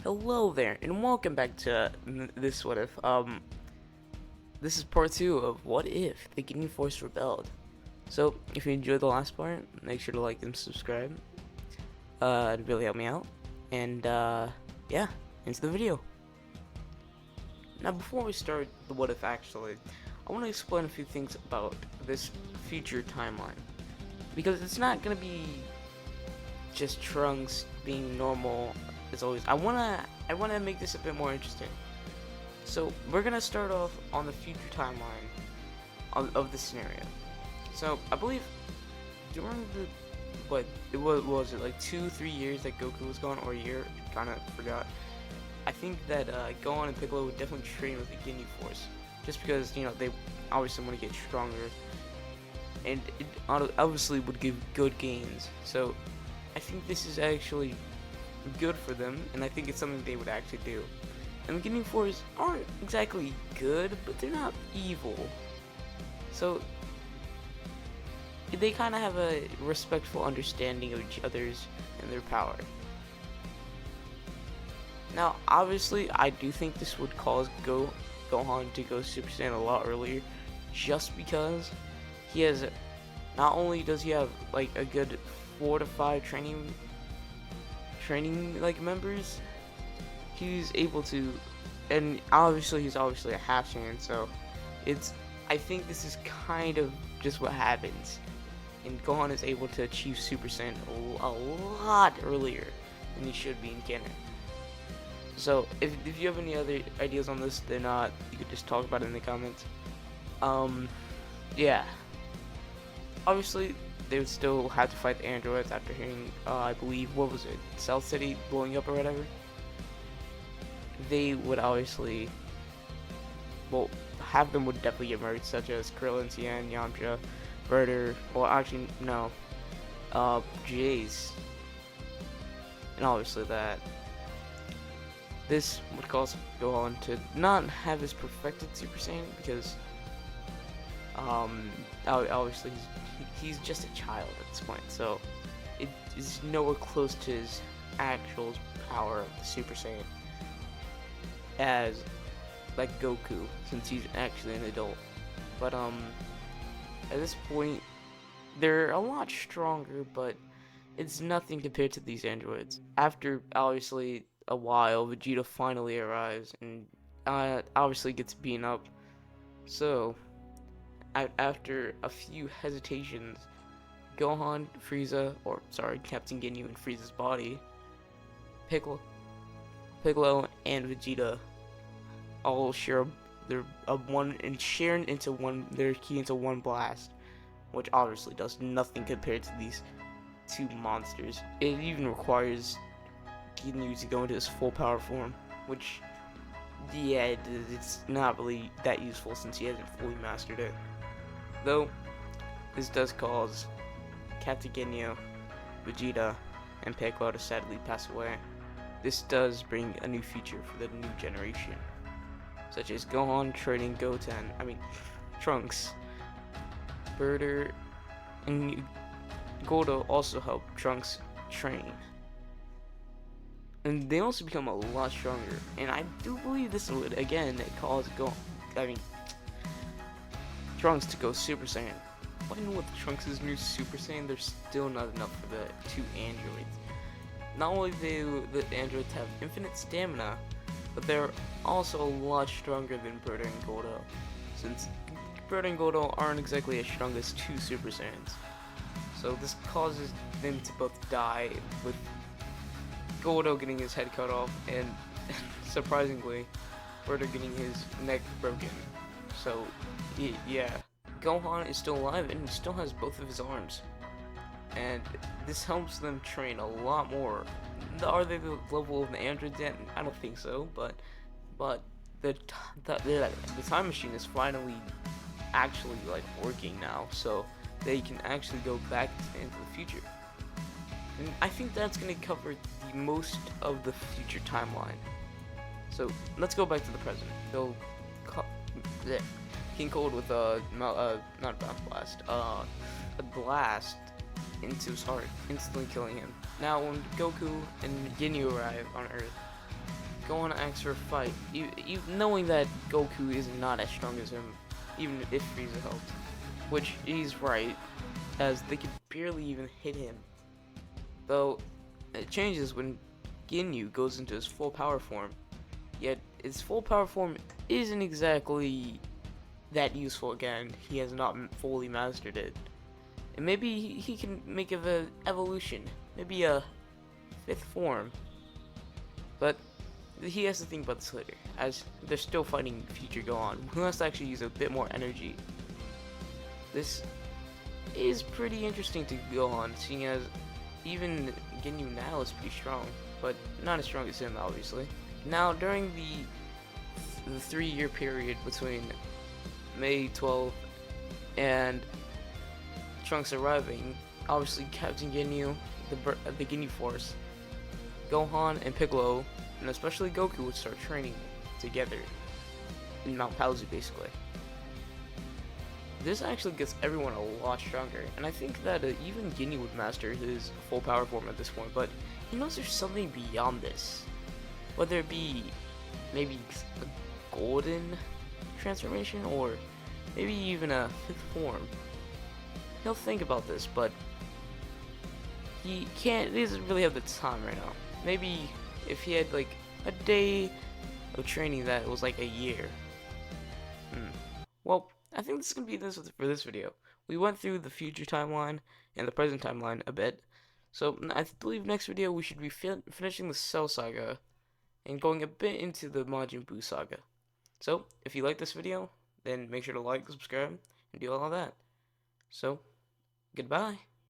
Hello there, and welcome back to this What If. This is part 2 of What If the Ginyu Force rebelled. So, if you enjoyed the last part, make sure to like and subscribe. It'd really help me out. And, yeah, into the video. Now, before we start the What If, actually, I want to explain a few things about this future timeline. Because it's not gonna be just Trunks being normal as always. I wanna make this a bit more interesting. So we're gonna start off on the future timeline of the scenario. So I believe during the what was it, like 2-3 years that Goku was gone, or a year? Kind of forgot. I think that Gohan and Piccolo would definitely train with the Ginyu Force, just because they obviously want to get stronger, and it obviously would give good gains. So I think this is actually good for them, and I think it's something they would actually do. And the Ginyu Force aren't exactly good, but they're not evil. So they kind of have a respectful understanding of each other's and their power. Now, obviously, I do think this would cause Gohan to go Super Saiyan a lot earlier, just because he has. Not only does he have like a good 4 to 5 training like members, he's able to, and obviously he's obviously a half Saiyan, so it's, I think this is kind of just what happens, and Gohan is able to achieve Super Saiyan a lot earlier than he should be in canon. So if you have any other ideas on this, then you could just talk about it in the comments. Yeah, obviously they would still have to fight the androids after hearing, I believe, what was it, South City blowing up or whatever. They would obviously, well, half of them would definitely get murdered, such as Krillin, Tien, Yamcha, Murder, well, actually, no, Jace, and obviously that. This would cause Gohan to not have his perfected Super Saiyan, because, obviously he's just a child at this point, so it is nowhere close to his actual power of the Super Saiyan as like Goku, since he's actually an adult. But at this point they're a lot stronger, but it's nothing compared to these androids. After obviously a while, Vegeta finally arrives and obviously gets beaten up. So after a few hesitations, Gohan, Frieza, or sorry, Captain Ginyu and Frieza's body, Piccolo, and Vegeta all share their one and share into one their key into one blast, which obviously does nothing compared to these two monsters. It even requires Ginyu to go into his full power form, which, yeah, it's not really that useful since he hasn't fully mastered it. Though this does cause Captain Ginyu, Vegeta, and Piccolo to sadly pass away. This does bring a new future for the new generation, such as Gohan training Trunks, Birder, and Gordo also help Trunks train. And they also become a lot stronger, and I do believe this would again cause Trunks to go Super Saiyan. But even with Trunks' new Super Saiyan, there's still not enough for the two androids. Not only do the androids have infinite stamina, but they're also a lot stronger than Birder and Gordo, since Birder and Gordo aren't exactly as strong as two Super Saiyans. So this causes them to both die, with Gordo getting his head cut off, and surprisingly, Birder getting his neck broken. So, yeah, Gohan is still alive and he still has both of his arms, and this helps them train a lot more. Are they the level of the androids yet? I don't think so, but the time machine is finally actually like working now, so they can actually go back into the future. And I think that's going to cover the most of the future timeline. So let's go back to the present. Go King Cold with not a mouth blast, a blast into his heart, instantly killing him. Now when Goku and Ginyu arrive on Earth, Gohan asks for a fight, knowing that Goku is not as strong as him, even if Frieza helped. Which he's right, as they could barely even hit him. Though, it changes when Ginyu goes into his full power form. Yet, his full power form isn't exactly that useful again. He has not fully mastered it. And maybe he can make an evolution. Maybe a fifth form. But he has to think about this later, as they're still fighting future Gohan, who has to actually use a bit more energy. This is pretty interesting to Gohan, seeing as even Ginyu now is pretty strong, but not as strong as him, obviously. Now, during the 3-year period between May 12th and Trunks arriving, obviously Captain Ginyu, the Ginyu Force, Gohan and Piccolo, and especially Goku would start training together in Mount Paozu, basically. This actually gets everyone a lot stronger, and I think that even Ginyu would master his full power form at this point, but he knows there's something beyond this. Whether it be maybe a golden transformation, or maybe even a fifth form. He'll think about this, but he doesn't really have the time right now. Maybe if he had like a day of training that was like a year. Well, I think this is gonna be this for this video. We went through the future timeline and the present timeline a bit, so I believe next video we should be finishing the Cell Saga and going a bit into the Majin Buu Saga. So if you like this video, then make sure to like, subscribe, and do all of that. So goodbye.